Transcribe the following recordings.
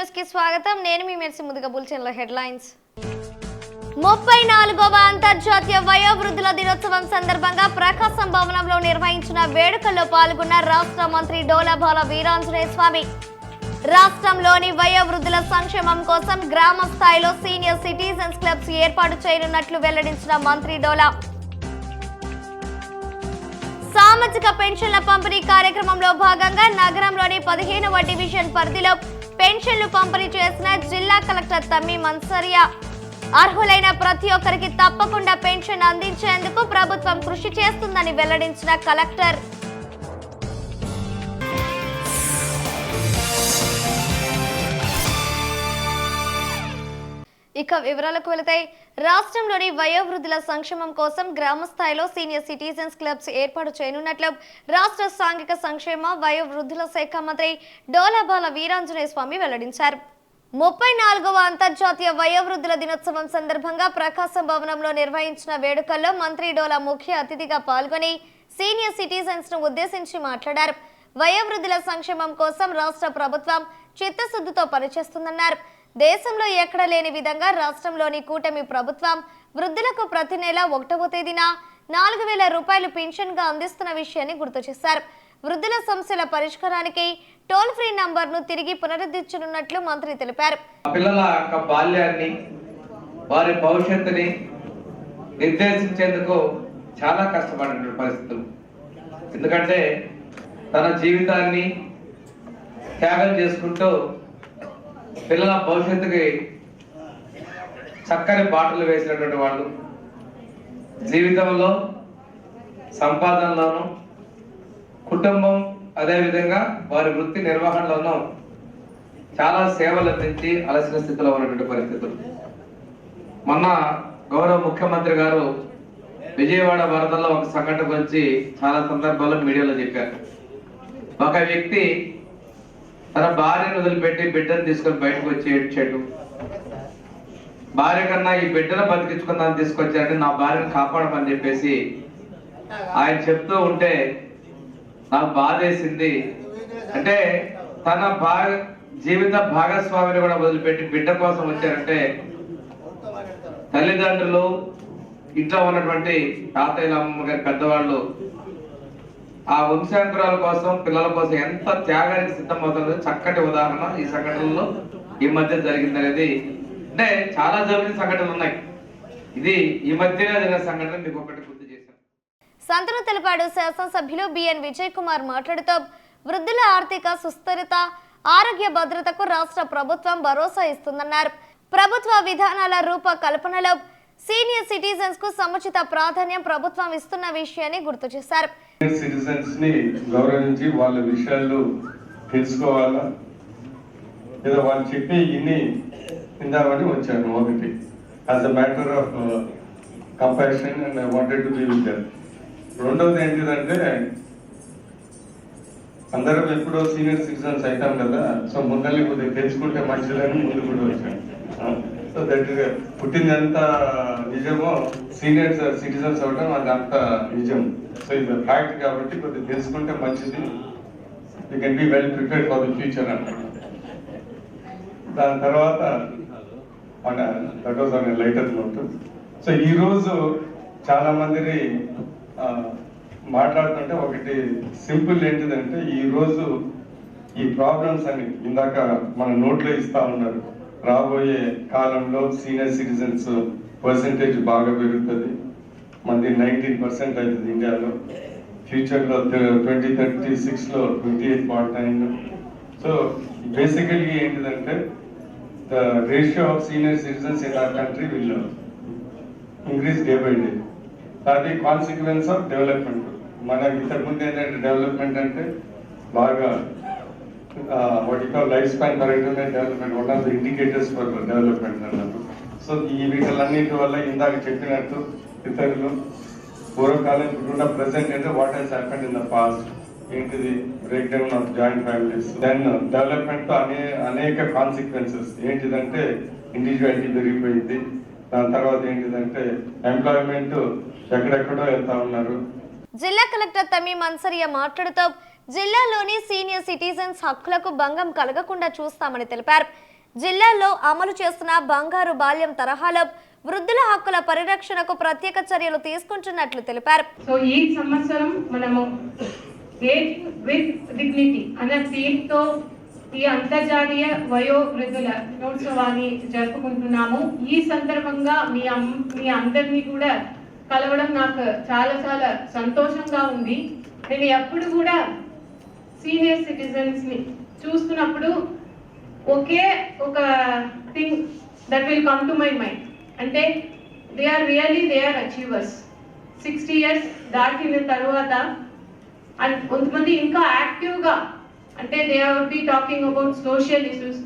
News కి స్వాగతం. నేను మీ మెర్సి. ముందుగా బులెటిన్ల హెడ్లైన్స్. 34వ అంతర్జాతీయ వయోవృద్ధుల దినోత్సవం సందర్భంగా ప్రకాశం భవనంలో నిర్వహించిన వేడుకల్లో పాల్గొన్న రాష్ట్ర మంత్రి డోలాబాల వీరాంజనేయ స్వామి. రాష్ట్రంలోని వయోవృద్ధుల సంక్షేమం కోసం గ్రామ స్థాయిలో సీనియర్ సిటిజన్స్ క్లబ్స్ ఏర్పాటు చేయనున్నట్లు వెల్లడించిన మంత్రి డోలా. సామాజిక పెన్షన్ల పంపిణీ కార్యక్రమంలో భాగంగా నగరంలోని 15వ డివిజన్ పరిధిలో పెన్షన్లు పంపిణీ చేసిన జిల్లా కలెక్టర్ తమ్మి మన్సరియా. అర్హులైన ప్రతి ఒక్కరికి తప్పకుండా పెన్షన్ అందించేందుకు ప్రభుత్వం కృషి చేస్తుందని వెల్లడించిన కలెక్టర్. ఇక వివరాలకు వెళితే, రాష్ట్రంలోని వయోవృద్ధుల సంక్షేమం కోసం గ్రామ స్థాయిలో సీనియర్ సిటిజన్స్ క్లబ్స్ ఏర్పాటు చేయనున్నట్లు రాష్ట్ర సాంఘిక సంక్షేమ వయోవృద్ధుల శాఖ మంత్రి డోలాబాల వీరాంజనేయ స్వామి వెల్లడించారు. 34వ అంతర్జాతీయ వయోవృద్ధుల దినోత్సవం సందర్భంగా ప్రకాశం భవనంలో నిర్వహించిన వేడుకల్లో మంత్రి డోలా ముఖ్య అతిథిగా పాల్గొని సీనియర్ సిటిజన్స్ ను ఉద్దేశించి మాట్లాడారు. వయోవృద్ధుల సంక్షేమం కోసం రాష్ట్ర ప్రభుత్వం చిత్తశుద్ధితో పనిచేస్తుందన్నారు. దేశంలో ఎక్కడ లేని విధంగా రాష్ట్రంలోని కూటమి ప్రభుత్వం వృద్ధులకు ప్రతి నెల 1వ తేదీన 4,000 రూపాయలు పెన్షన్ గా అందిస్తున్న విషయాన్ని గుర్తు చేశారు. వృద్ధుల సమస్యల పరిష్కారానికి టోల్ ఫ్రీ నంబర్ను తిరిగి పునరుద్ధరించనున్నట్లు మంత్రి తెలిపారు. పిల్లల బాల్యాన్ని, వారి భవిష్యత్తుని నిర్దేశించేందుకు చాలా కష్టపడిన పరిస్థితులు. ఎందుకంటే తన జీవితాన్ని త్యాగం చేసుకుంటూ పిల్లల భవిష్యత్తుకి చక్కని బాటలు వేసినటువంటి వాళ్ళు జీవితంలో, సంపాదనలోనూ, కుటుంబం, అదేవిధంగా వారి వృత్తి నిర్వహణలోనూ చాలా సేవలు అందించి అలసిన స్థితిలో ఉన్నటువంటి పరిస్థితులు. మొన్న గౌరవ ముఖ్యమంత్రి గారు విజయవాడ వరదల్లో ఒక సంఘటన గురించి చాలా సందర్భాల్లో మీడియాలో చెప్పారు. ఒక వ్యక్తి తన భార్యను వదిలిపెట్టి బిడ్డను తీసుకొని బయటకు వచ్చి ఏడ్చాడు. భార్య కన్నా ఈ బిడ్డను బతికించుకుందాన్ని తీసుకొచ్చాడు, నా భార్యను కాపాడమని చెప్పేసి ఆయన చెప్తూ ఉంటే నాకు బాధేసింది. అంటే తన జీవిత భాగస్వామిని కూడా వదిలిపెట్టి బిడ్డ కోసం వచ్చారంటే తల్లిదండ్రులు, ఇంట్లో ఉన్నటువంటి తాతయ్యల, అమ్మమ్మ గారి పెద్దవాళ్ళు ఆ వంశాంకురాల కోసం, పిల్లల కోసం ఎంత త్యాగానికి సిద్ధమవుతుందో చక్కటి ఉదాహరణ ఈ సంఘటనలో ఈ మధ్య జరిగిందనేది. అంటే చాలా జరిగిన సంఘటనలు ఉన్నాయి. ఇది ఈ మధ్యనే జరిగిన సంఘటన మీకు ఒకటి గుర్తు చేశాను. సంతను తెలిపాడు. శాసనసభ్యులు బిఎన్ విజయ్ కుమార్ మాట్లాడుతూ వృద్ధుల ఆర్థిక సుస్థిరత, ఆరోగ్య భద్రతకు రాష్ట్ర ప్రభుత్వం భరోసా ఇస్తుందన్నారు. ప్రభుత్వ విధానాల రూపకల్పనలో సీనియర్ సిటిజన్స్ కు సముచిత ప్రాధాన్యం ప్రభుత్వం ఇస్తున్న విషయాన్ని గుర్తు చేశారు. సిటిజన్స్ ని గౌరవించి వాళ్ళ విషయాలు తెలుసుకోవాలా, ఏదో వాళ్ళు చెప్పి ఇన్ని విందామని వచ్చాను. ఒకటి as a matter of compassion and I wanted to be with them. రెండవది ఏంటిదంటే అందరం ఎప్పుడో సీనియర్ సిటిజన్స్ అవుతాం కదా, సో ముందల్ని కొద్దిగా తెలుసుకుంటే మంచిదని ముందు కూడా వచ్చాను. సో దట్ పుట్టిందంతా నిజమో సీనియర్ సిటిజన్స్ అవడం అదంతా నిజం. సో ఇది ఫ్యాక్ట్ కాబట్టి కొద్దిగా తెలుసుకుంటే మంచిది. You can be well prepared for the future అన్నమాట. దాని తర్వాత that was on a lighter note. So ఈరోజు చాలా మందిని మాట్లాడుతుంటే ఒకటి సింపుల్ ఏంటిదంటే, ఈరోజు ఈ ప్రాబ్లమ్స్ అని ఇందాక మన నోట్లో ఇస్తా ఉన్నారు. రాబోయే కాలంలో సీనియర్ సిటిజన్స్ పర్సెంటేజ్ బాగా పెరుగుతుంది. మనది 19% అవుతుంది ఇండియాలో. ఫ్యూచర్లో 2036లో 28.9. సో బేసికలీ ఏంటిదంటే the ratio of senior citizens in our country will increase day by day. అది కాన్సిక్వెన్స్ ఆఫ్ డెవలప్మెంట్. మనకి ఇంతకుముందు ఏంటంటే డెవలప్మెంట్ అంటే బాగా what you call life span పెరగడమే development, one of the indicators for development అన్నారు. So ఈ వీటన్నిటి వల్ల ఇందాక చెప్పినట్టు ఇతరులు పూర్వకాలం ఇప్పుడున్న ప్రెసెంట్ అంటే what has happened in the past ఏంటిది, break down of joint families, then development తో అనేక కాన్సిక్వెన్సెస్. ఏంటిదంటే ఇండివిజువాలిటీ పెరిగిపోయింది. దాని తర్వాత ఏంటిదంటే ఎంప్లాయ్మెంట్ ఎక్కడెక్కడో వెళ్తా ఉన్నారు. జిల్లా కలెక్టర్ తమ్మి మన్సరియా మాట్లాడుతూ జిల్లాలోని సీనియర్ సిటిజన్స్ హక్కులకు భంగం కలగకుండా చూస్తామని తెలిపారు. జిల్లాల్లో అమలు చేస్తున్న బంగారు బాల్యం తరహాలో వృద్ధుల హక్కుల పరిరక్షణకు ప్రత్యేక చర్యలు తీసుకుంటున్నట్లు తెలిపారు. సో ఈ సంవత్సరం మనము ఏజ్ విత్ డిగ్నిటీ అనే థీమ్తో ఈ అంతర్జాతీయ వయో వృద్ధుల దినోత్సవాన్ని జరుపుకుంటున్నాము. ఈ సందర్భంగా మీ అందరినీ కూడా కలవడం నాకు చాలా చాలా సంతోషంగా ఉంది. నేను ఎప్పుడు కూడా సీనియర్ సిటిజన్స్ ని చూస్తున్నప్పుడు ఒకే ఒక thing that will come to my mind, అంటే దే ఆర్ అచీవర్స్. 60 years దాటిన తర్వాత అండ్ కొంతమంది ఇంకా యాక్టివ్గా, అంటే they are be talking about social issues.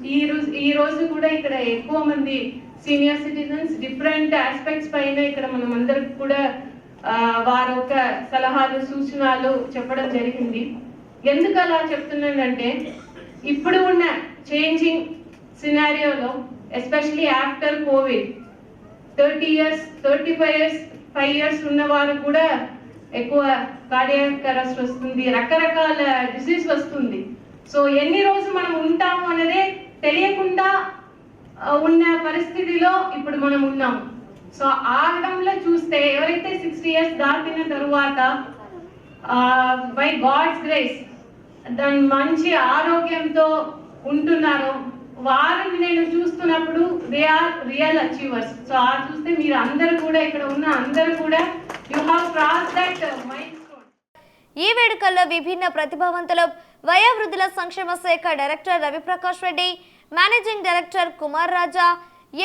ఈ రోజు కూడా ఇక్కడ ఎక్కువ మంది సీనియర్ సిటిజన్స్ డిఫరెంట్ ఆస్పెక్ట్స్ పైన ఇక్కడ మనం అందరికి కూడా వారి యొక్క సలహాలు సూచనలు చెప్పడం జరిగింది. ఎందుకు అలా చెప్తున్నానంటే ఇప్పుడు ఉన్న చేంజింగ్ సినారియోలో especially after Covid 30 years 35 years ఉన్న వారు కూడా ఎక్కువ కార్డియాక్ అరెస్ట్ వస్తుంది, రకరకాల డిసీజ్ వస్తుంది. సో ఎన్ని రోజులు మనం ఉంటాము అనేది తెలియకుండా ఉన్న పరిస్థితిలో ఇప్పుడు మనం ఉన్నాము. సో ఆ విధంలో చూస్తే ఎవరైతే 60 years దాటిన తరువాత బై గాడ్స్ గ్రేస్ దాని మంచి ఆరోగ్యంతో ఉంటున్నారో వారిని నేను చూస్తున్నప్పుడు they are real achievers. So ఆ చూస్తే మీరు అందరూ కూడా ఇక్కడ ఉన్న అందరూ కూడా you have cross that milestone. ఈ వేడుకల్లో విభిన్న ప్రతిభావంతులు వయోవృద్ధుల సంక్షేమ శాఖ director Raviprakash Reddy, managing director Kumar Raja,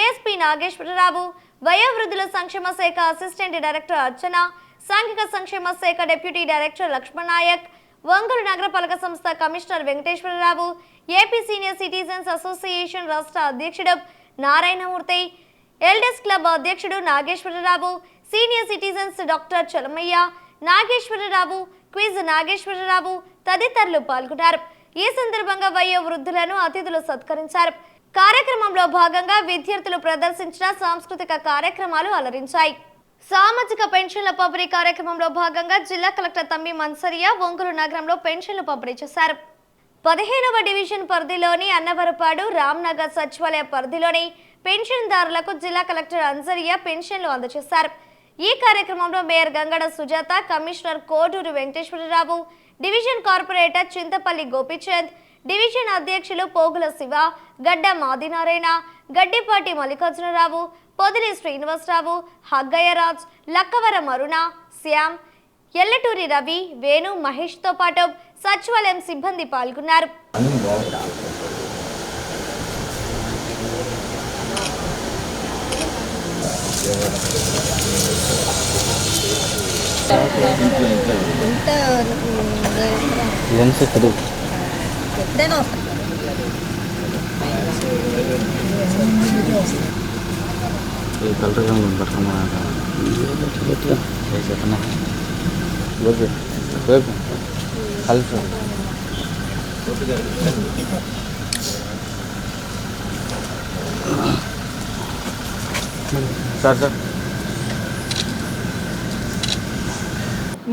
ASP Nageswararao, వయోవృద్ధుల సంక్షేమ శాఖ అసిస్టెంట్ డైరెక్టర్ అర్చన, సాంఘిక సంక్షేమ శాఖ డిప్యూటీ డైరెక్టర్ లక్ష్మణ్ నాయక్, ఒంగోలు నగరపాలక సంస్థ commissioner Venkateswararao, AP senior citizens association రాష్ట్ర అధ్యక్షుడు నారాయణమూర్తి, ఎల్డర్స్ క్లబ్ అధ్యక్షుడు Nageswararao, senior citizens doctor Chalamayya, Nageswararao, quiz Nageswararao తదితరులు పాల్గొన్నారు. ఈ సందర్భంగా వయో వృద్ధులను అతిథులు సత్కరించారు. కార్యక్రమంలో భాగంగా విద్యార్థులు ప్రదర్శించిన సాంస్కృతిక కార్యక్రమాలు అలరించాయి. సామాజిక పెన్షన్ల పంపిణీ కార్యక్రమంలో భాగంగా జిల్లా కలెక్టర్ తమ్మి మన్సరియా ఒంగోలు నగరంలో పెన్షన్లు పంపిణీ చేశారు. 15వ డివిజన్ పరిధిలోని అన్నవరపాడు, రామ్నగర్ సచివాలయ పరిధిలోని పెన్షన్దారులకు జిల్లా కలెక్టర్ అన్సరియా పెన్షన్లు అందజేశారు. ఈ కార్యక్రమంలో mayor Gangada Sujatha, commissioner Koduru Venkateswararao, division corporator Chintapalli Gopichand, division అధ్యక్షులు పోగుల శివ, గడ్డ మాదినారాయణ, గడ్డిపాటి మల్లికార్జునరావు, పొదిలి శ్రీనివాసరావు, హగ్గయ్యరాజ్, లక్కవరం అరుణ, శ్యామ్, ఎల్లటూరి రవి, వేణు, మహేష్తో పాటు సచివాలయం సిబ్బంది పాల్గొన్నారు.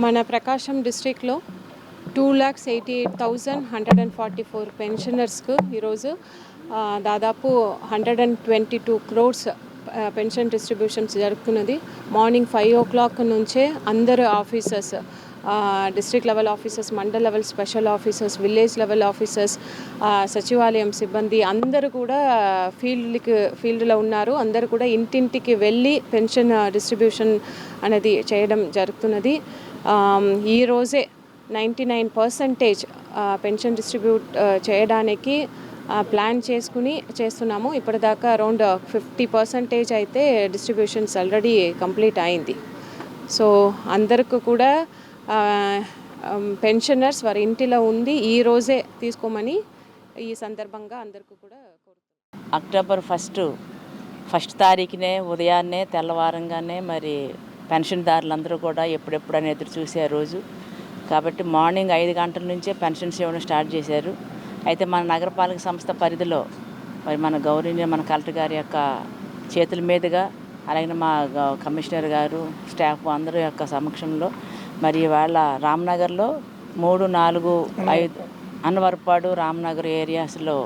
మన ప్రకాశం డిస్ట్రిక్ట్లో 2,88,144 పెన్షనర్స్కు ఈరోజు దాదాపు 122 crores పెన్షన్ డిస్ట్రిబ్యూషన్స్ జరుగుతున్నది. మార్నింగ్ 5 o'clock నుంచే అందరు officers, district level officers, mandal level special officers, village level officers, సచివాలయం సిబ్బంది అందరూ కూడా ఫీల్డ్లో ఉన్నారు. అందరూ కూడా ఇంటింటికి వెళ్ళి పెన్షన్ డిస్ట్రిబ్యూషన్ అనేది చేయడం జరుగుతున్నది. ఈరోజే 99% పెన్షన్ డిస్ట్రిబ్యూట్ చేయడానికి ప్లాన్ చేసుకుని చేస్తున్నాము. ఇప్పటిదాకా అరౌండ్ 50% అయితే డిస్ట్రిబ్యూషన్స్ ఆల్రెడీ కంప్లీట్ అయింది. సో అందరికీ కూడా పెన్షనర్స్ వారి ఇంటిలో ఉంది ఈరోజే తీసుకోమని ఈ సందర్భంగా అందరికీ కూడా కోరుతున్నాను. అక్టోబర్ 1 తారీఖునే ఉదయాన్నే తెల్లవారంగానే మరి పెన్షన్దారులందరూ కూడా ఎప్పుడెప్పుడు అని ఎదురు చూసే రోజు కాబట్టి మార్నింగ్ 5 గంటల నుంచే పెన్షన్స్ ఇవ్వడం స్టార్ట్ చేశారు. అయితే మన నగరపాలక సంస్థ పరిధిలో మరి మన గౌరవనీయ మన కలెక్టర్ గారి యొక్క చేతుల మీదుగా అలాగే మా కమిషనర్ గారు స్టాఫ్ అందరూ యొక్క సమక్షంలో మరి వాళ్ళ రామ్నగర్లో 3, 4, 5 అన్నవరపాడు రామ్నగర్ ఏరియాస్లో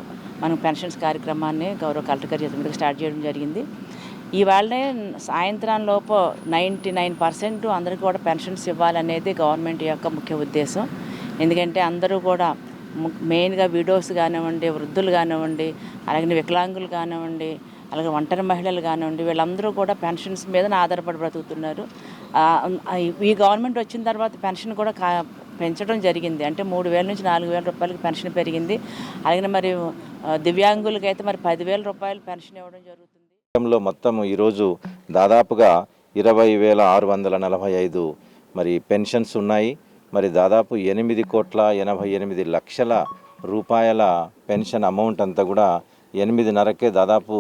మనం పెన్షన్స్ కార్యక్రమాన్ని గౌరవ కలెక్టర్ గారి చేతుల మీదుగా స్టార్ట్ చేయడం జరిగింది. ఇవాళనే సాయంత్రంలోపు 99% అందరికీ కూడా పెన్షన్స్ ఇవ్వాలనేది గవర్నమెంట్ యొక్క ముఖ్య ఉద్దేశం. ఎందుకంటే అందరూ కూడా మెయిన్గా విడోస్ కానివ్వండి, వృద్ధులు కానివ్వండి, అలాగే వికలాంగులు కానివ్వండి, అలాగే ఒంటరి మహిళలు కానివ్వండి, వీళ్ళందరూ కూడా పెన్షన్స్ మీద ఆధారపడి బ్రతుకుతున్నారు. ఈ గవర్నమెంట్ వచ్చిన తర్వాత పెన్షన్ కూడా పెంచడం జరిగింది. అంటే 3,000 నుంచి 4,000 రూపాయలకి పెన్షన్ పెరిగింది. అలాగే మరి దివ్యాంగులకి అయితే మరి 10,000 రూపాయలు పెన్షన్ ఇవ్వడం జరుగుతుంది. మొత్తం ఈరోజు దాదాపుగా 20,645 మరి పెన్షన్స్ ఉన్నాయి. మరి దాదాపు 8,88,00,000 రూపాయల పెన్షన్ అమౌంట్ అంతా కూడా 8:30కే దాదాపు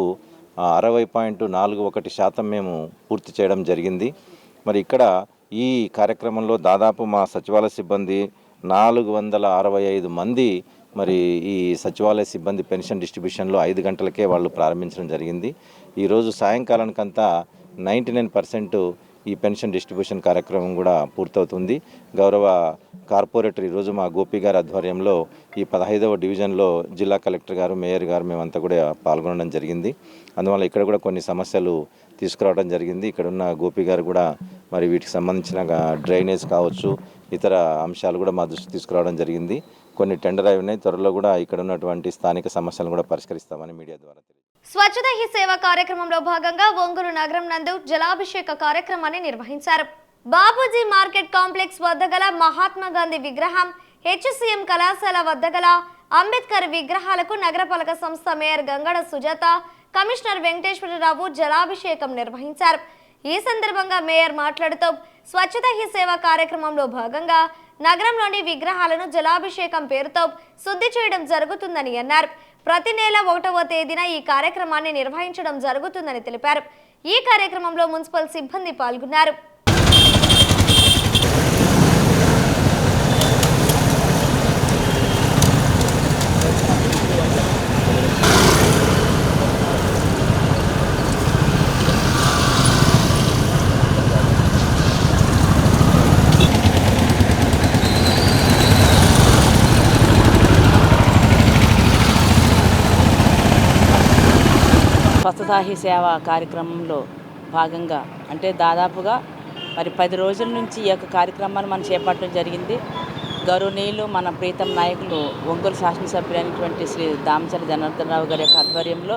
60.41% మేము పూర్తి చేయడం జరిగింది. మరి ఇక్కడ ఈ కార్యక్రమంలో దాదాపు మా సచివాలయ సిబ్బంది 465 మంది మరి ఈ సచివాలయ సిబ్బంది పెన్షన్ డిస్ట్రిబ్యూషన్లో 5 గంటలకే వాళ్ళు ప్రారంభించడం జరిగింది. ఈరోజు సాయంకాలానికంతా 99% ఈ పెన్షన్ డిస్ట్రిబ్యూషన్ కార్యక్రమం కూడా పూర్తవుతుంది. గౌరవ కార్పొరేటర్ ఈరోజు మా గోపి గారి ఆధ్వర్యంలో ఈ 15వ డివిజన్లో జిల్లా కలెక్టర్ గారు, మేయర్ గారు మేమంతా కూడా పాల్గొనడం జరిగింది. అందువల్ల ఇక్కడ కూడా కొన్ని సమస్యలు తీసుకురావడం జరిగింది. ఇక్కడ ఉన్న గోపి గారు కూడా మరి వీటికి సంబంధించిన డ్రైనేజ్ కావచ్చు, ఇతర అంశాలు కూడా మా దృష్టికి తీసుకురావడం జరిగింది. కొన్ని టెండర్ అయి ఉన్నాయి. త్వరలో కూడా ఇక్కడ ఉన్నటువంటి స్థానిక సమస్యలను కూడా పరిష్కరిస్తామని మీడియా ద్వారా తెలియజేస్తాం. స్వచ్ఛతా హీ సేవ కార్యక్రమంలో భాగంగా ఒంగోలు నగరం నందు జలాభిషేక కార్యక్రమాన్ని నిర్వహించారు. బాపూజీ మార్కెట్ కాంప్లెక్స్ వద్ద గల మహాత్మా గాంధీ విగ్రహం, హెచ్సిఎం కళాశాల వద్ద గల అంబేద్కర్ విగ్రహాలకు నగరపాలక సంస్థ మేయర్ గంగడ సుజాత, కమిషనర్ వెంకటేశ్వరరావు జలాభిషేకం నిర్వహించారు. ఈ సందర్భంగా మేయర్ మాట్లాడుతూ స్వచ్ఛతా హీ సేవ కార్యక్రమంలో భాగంగా నగరంలోని విగ్రహాలను జలాభిషేకం పేరుతో శుద్ధి చేయడం జరుగుతుందని అన్నారు. ప్రతి నెల 1వ తేదీన ఈ కార్యక్రమాన్ని నిర్వహించడం జరుగుతుందని తెలిపారు. ఈ కార్యక్రమంలో మున్సిపల్ సిబ్బంది పాల్గొన్నారు. స్వచ్ఛతా హీ సేవ కార్యక్రమంలో భాగంగా అంటే దాదాపుగా మరి 10 రోజుల నుంచి ఈ యొక్క కార్యక్రమాన్ని మనం చేపట్టడం జరిగింది. గౌరవనీయులు మన ప్రీతం నాయకులు ఒంగోలు శాసనసభ్యులైనటువంటి శ్రీ దామచర్ల జనార్దన్ రావు గారి యొక్క ఆధ్వర్యంలో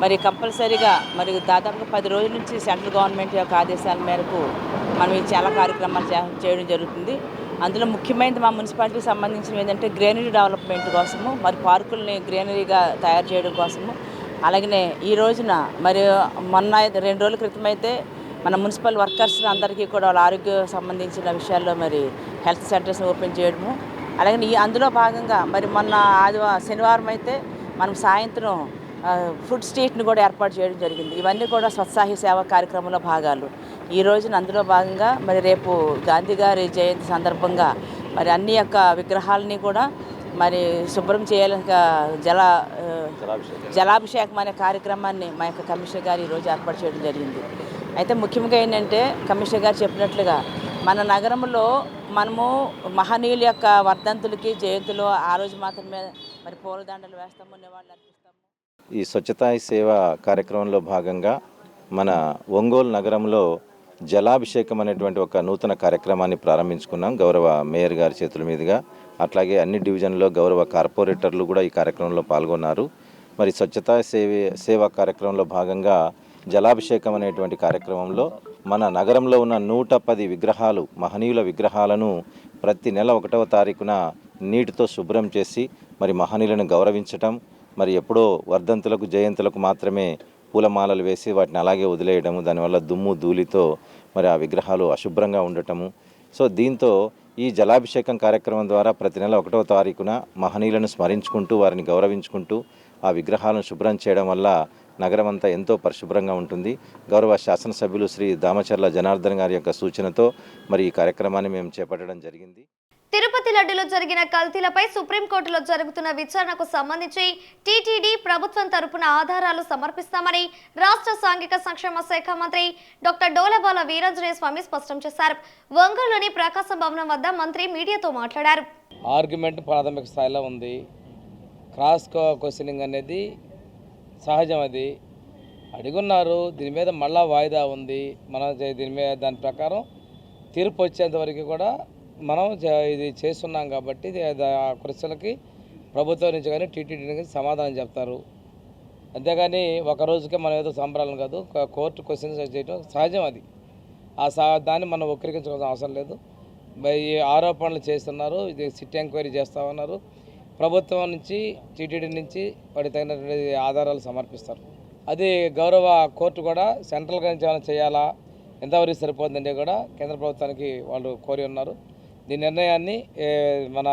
మరి కంపల్సరీగా మరి దాదాపుగా 10 రోజుల నుంచి సెంట్రల్ గవర్నమెంట్ యొక్క ఆదేశాల మేరకు మనం ఈ చాలా కార్యక్రమాలు చేయడం జరుగుతుంది. అందులో ముఖ్యమైనది మా మున్సిపాలిటీకి సంబంధించినవి ఏంటంటే గ్రీనరీ డెవలప్మెంట్ కోసము, మరి పార్కుల్ని గ్రీనరీగా తయారు చేయడం కోసము, అలాగనే ఈ రోజున మరి మొన్న 2 రోజుల క్రితం అయితే మన మున్సిపల్ వర్కర్స్ అందరికీ కూడా వాళ్ళ ఆరోగ్య సంబంధించిన విషయాల్లో మరి హెల్త్ సెంటర్స్ని ఓపెన్ చేయడము, అలాగే అందులో భాగంగా మరి మొన్న శనివారం అయితే మనం సాయంత్రం ఫుడ్ స్ట్రీట్ని కూడా ఏర్పాటు చేయడం జరిగింది. ఇవన్నీ కూడా స్వచ్ఛతా హీ సేవ కార్యక్రమంలో భాగాలు. ఈ రోజున అందులో భాగంగా మరి రేపు గాంధీ గారి జయంతి సందర్భంగా మరి అన్ని యొక్క విగ్రహాలని కూడా మరి శుభ్రం చేయాలని జలాభిషేకం అనే కార్యక్రమాన్ని మా యొక్క కమిషనర్ గారు ఈరోజు ఏర్పాటు చేయడం జరిగింది. అయితే ముఖ్యంగా ఏంటంటే కమిషనర్ గారు చెప్పినట్లుగా మన నగరంలో మనము మహనీయుల యొక్క వర్ధంతులకి జయంతులు ఆ రోజు మాత్రమే మరి పూలదండలు వేస్తాము, నివాళులు అర్పిస్తాము. ఈ స్వచ్ఛతా హీ సేవ కార్యక్రమంలో భాగంగా మన ఒంగోలు నగరంలో జలాభిషేకం అనేటువంటి ఒక నూతన కార్యక్రమాన్ని ప్రారంభించుకున్నాం గౌరవ మేయర్ గారి చేతుల మీదుగా. అట్లాగే అన్ని డివిజన్లో గౌరవ కార్పొరేటర్లు కూడా ఈ కార్యక్రమంలో పాల్గొన్నారు. మరి స్వచ్ఛతా సేవ కార్యక్రమంలో భాగంగా జలాభిషేకం అనేటువంటి కార్యక్రమంలో మన నగరంలో ఉన్న 110 విగ్రహాలు, మహనీయుల విగ్రహాలను ప్రతి నెల 1వ తారీఖున నీటితో శుభ్రం చేసి మరి మహనీయులను గౌరవించటం, మరి ఎప్పుడో వర్ధంతులకు జయంతులకు మాత్రమే పూలమాలలు వేసి వాటిని అలాగే వదిలేయడము, దానివల్ల దుమ్ము ధూళితో మరి ఆ విగ్రహాలు అశుభ్రంగా ఉండటము. సో దీంతో ఈ జలాభిషేకం కార్యక్రమం ద్వారా ప్రతి నెల 1వ తారీఖున మహనీయులను స్మరించుకుంటూ వారిని గౌరవించుకుంటూ ఆ విగ్రహాలను శుభ్రం చేయడం వల్ల నగరం అంతా ఎంతో పరిశుభ్రంగా ఉంటుంది. గౌరవ శాసనసభ్యులు శ్రీ దామచర్ల జనార్దన్ గారి యొక్క సూచనతో మరి ఈ కార్యక్రమాన్ని మేము చేపట్టడం జరిగింది. తిరుపతి లడ్డులో జరిగిన కల్తీలపై సుప్రీంకోర్టులో జరుగుతున్న విచారణకు సంబంధించి టీటీడీ ప్రభుత్వం తరపున ఆధారాలు సమర్పిస్తామని రాష్ట్ర సాంఘిక సంక్షేమ శాఖ మంత్రి డాక్టర్ డోలబాల వీరాంజనేయ స్వామి స్పష్టం చేశారు. ఒంగోలులోని ప్రకాశం భవనం వద్ద మంత్రి మీడియాతో మాట్లాడారు. ఆర్గ్యుమెంట్ ప్రాథమిక స్థాయిలో ఉంది, క్రాస్ క్వశ్చనింగ్ అనేది సహజం. అది అడుగున్నారు, దీని మీద మళ్ళా వాయిదా ఉంది. మనం దీని మీద దాని ప్రకారం తీర్పు వచ్చేంత వరకు కూడా మనం ఇది చేస్తున్నాం కాబట్టి ఆ క్వశ్చన్లకి ప్రభుత్వం నుంచి కానీ టీటీడీ నుంచి సమాధానం చెప్తారు. అంతేగాని ఒక రోజుకే మనం ఏదో సంబరాలం కాదు. కోర్టు క్వశ్చన్స్ చేయడం సహజం. అది దాన్ని మనం వక్రీకరించాల్సిన అవసరం లేదు. ఈ ఆరోపణలు చేస్తున్నారు, ఇది సిట్ ఎంక్వైరీ చేస్తూ ఉన్నారు. ప్రభుత్వం నుంచి టీటీడీ నుంచి వాటి తగినటువంటి ఆధారాలు సమర్పిస్తారు. అది గౌరవ కోర్టు కూడా సెంట్రల్ నుంచి ఏమైనా చేయాలా, ఎంతవరకు సరిపోతుందంటే కూడా కేంద్ర ప్రభుత్వానికి వాళ్ళు కోరి ఉన్నారు. దీని నిర్ణయాన్ని మన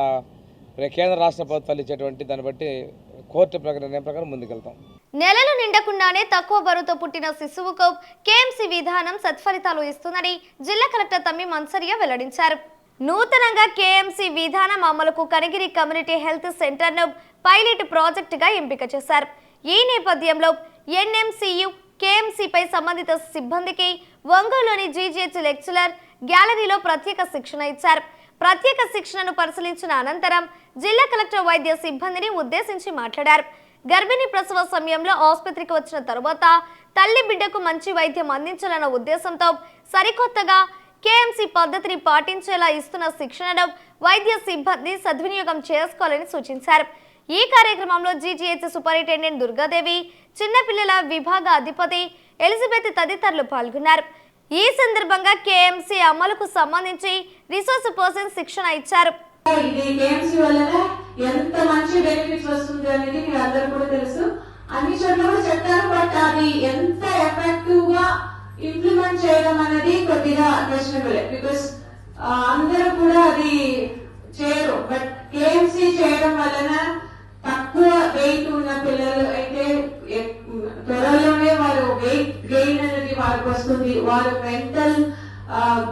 కేంద్ర రాష్ట్ర ప్రభుత్వాలు ఇచ్చేటువంటి దాన్ని బట్టి కోర్టు నిర్ణయం ప్రకారం ముందుకెళ్తాం. నెలలు నిండకుండానే తక్కువ బరువుతో పుట్టిన శిశువుకు కేఎంసీ విధానం సత్ఫలితాలు ఇస్తుందని జిల్లా కలెక్టర్ తమ్మి మన్సరియా వెల్లడించారు. నూతనంగా కేఎంసీ విధానం అమలుకు కనిగిరి కమ్యూనిటీ హెల్త్ సెంటర్ను పైలట్ ప్రాజెక్టుగా ఎంపిక చేశారు. ఈ నేపథ్యంలో ఎన్ఎంసీయు కేఎంసీపై సంబంధిత సిబ్బందికి ఒంగోలులోని జీజీహెచ్ లెక్చరర్ గ్యాలరీలో ప్రత్యేక శిక్షణ ఇచ్చారు. ప్రత్యేక శిక్షణను పరిశీలించిన అనంతరం జిల్లా కలెక్టర్ వైద్య సిబ్బందిని ఉద్దేశించి మాట్లాడారు. గర్భిణీ ప్రసవ సమయంలో ఆసుపత్రికి వచ్చిన తరువాత తల్లి బిడ్డకు మంచి వైద్యం అందించాలన్న ఉద్దేశంతో సరికొత్తగా కేఎంసీ పద్ధతిని పాటించేలా ఇస్తున్న శిక్షణను వైద్య సిబ్బంది సద్వినియోగం చేసుకోవాలని సూచించారు. ఈ కార్యక్రమంలో జీజీహెచ్ సూపరింటెండెంట్ దుర్గాదేవి, చిన్నపిల్లల విభాగ అధిపతి ఎలిజబెత్ తదితరులు పాల్గొన్నారు. ఈ సందర్భంగా కేఎంసీ అమలుకు సంబంధించి రిసోర్స్ పర్సన్ శిక్షణ ఇచ్చారు. కేఎంసీ వల్ల ఎంత మంచి బెనిఫిట్స్ వస్తుంది అనేది మీరు అందరూ కూడా తెలుసు. అన్ని చోట్ల కూడా చెప్తారు, బట్ అది ఎంత ఎఫెక్టివ్ గా ఇంప్లిమెంట్ చేయడం అనేది కొద్దిగా క్వశ్చనబుల్. బికాస్ అందరూ కూడా అది చేయరు. బట్ కేఎంసీ చేయడం వలన తక్కువ వెయిట్ ఉన్న పిల్లలు అయితే త్వరలోనే వారు వెయిట్ గెయిన్ అనేది వారికి వస్తుంది. వారు మెంటల్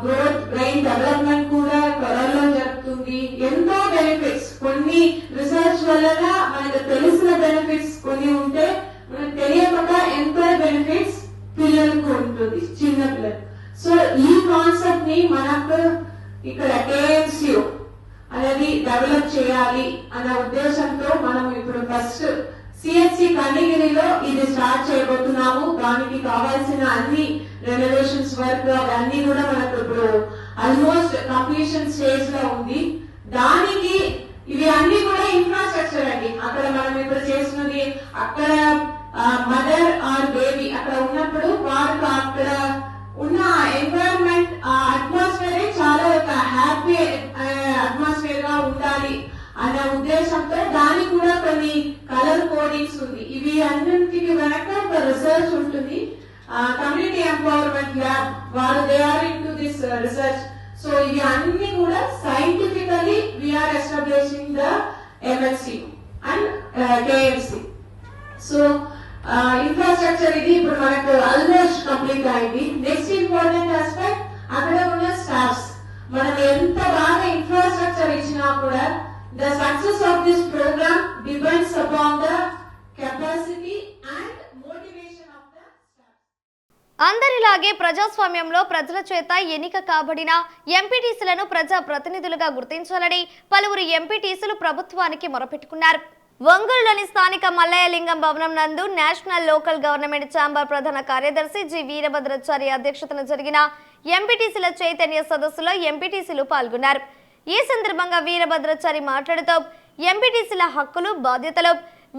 గ్రోత్, బ్రెయిన్ డెవలప్మెంట్ కూడా త్వరలో జరుగుతుంది. ఎంతో బెనిఫిట్స్, కొన్ని రిసర్చ్ వలన మనకు తెలిసిన బెనిఫిట్స్ కొన్ని ఉంటే మనకు తెలియకుండా ఎంతో బెనిఫిట్స్ పిల్లలకు ఉంటుంది, చిన్న పిల్లలు. సో ఈ కాన్సెప్ట్ ని మనకు ఇక్కడ కేఎంసీ అనేది డెవలప్ చేయాలి అన్న ఉద్దేశంతో మనం ఇప్పుడు ఫస్ట్ సిహెచ్సి కనిగిరిలో ఇది స్టార్ట్ చేయబోతున్నాము. దానికి కావాల్సిన అన్ని రెనోవేషన్స్ వర్క్ అవన్నీ కూడా మనకు ఇప్పుడు ఆల్మోస్ట్ కంప్లీషన్ స్టేజ్ లో ఉంది. దానికి ఇవి అన్ని కూడా ఇన్ఫ్రాస్ట్రక్చర్ అండి. అక్కడ మనం ఇప్పుడు చేస్తున్నది అక్కడ మదర్ ఆర్ బేబీ అక్కడ ఉన్నప్పుడు వారికి అక్కడ ఉన్న ఎన్వైరన్మెంట్ అట్మాస్ఫియర్ చాలా ఒక హ్యాపీ అట్మాస్ఫియర్ గా ఉండాలి అనే ఉద్దేశంతో దానికి కూడా కొన్ని కలర్ కోడింగ్స్ ఉంది. ఇవి అన్నింటికి వెనక ఒక రీసెర్చ్ ఉంటుంది. కమ్యూనిటీ ఎంపవర్మెంట్ ల్యాబ్ వారు they are into this research. So ఇవి అన్ని కూడా scientifically we are establishing the MLC and KMC. So infrastructure ఇది ఇప్పుడు మనకు ఆల్మోస్ట్ కంప్లీట్ అయింది. నెక్స్ట్ ఇంపార్టెంట్ ఆస్పెక్ట్ అక్కడ ఉన్న స్టాఫ్స్. మనం ఎంత బాగా ఇన్ఫ్రాస్ట్రక్చర్ ఇచ్చినా కూడా the success of this program depends upon the capacity and motivation of the staff. అందరిలాగే ప్రజాస్వామ్యంలో ప్రజల చేత ఎన్నిక కాబడిన ఎంపీటీసీలను ప్రజా ప్రతినిధులుగా గుర్తించాలని పలువురు ఎంపీటీసీలు ప్రభుత్వానికి మొరపెట్టుకున్నారు. ఒంగోలులోని స్థానిక మల్లయ్యలింగం భవనం నందు నేషనల్ లోకల్ గవర్నమెంట్ ఛాంబర్ ప్రధాన కార్యదర్శి జి వీరభద్రాచారి అధ్యక్షతన జరిగిన ఎంపీటీసీల చైతన్య సదస్సులో ఎంపీటీసీలు పాల్గొన్నారు. ఈ సందర్భంగా వీరభద్రాచారి మాట్లాడుతూ ఎంపీటీసీల హక్కులు, బాధ్యతలు,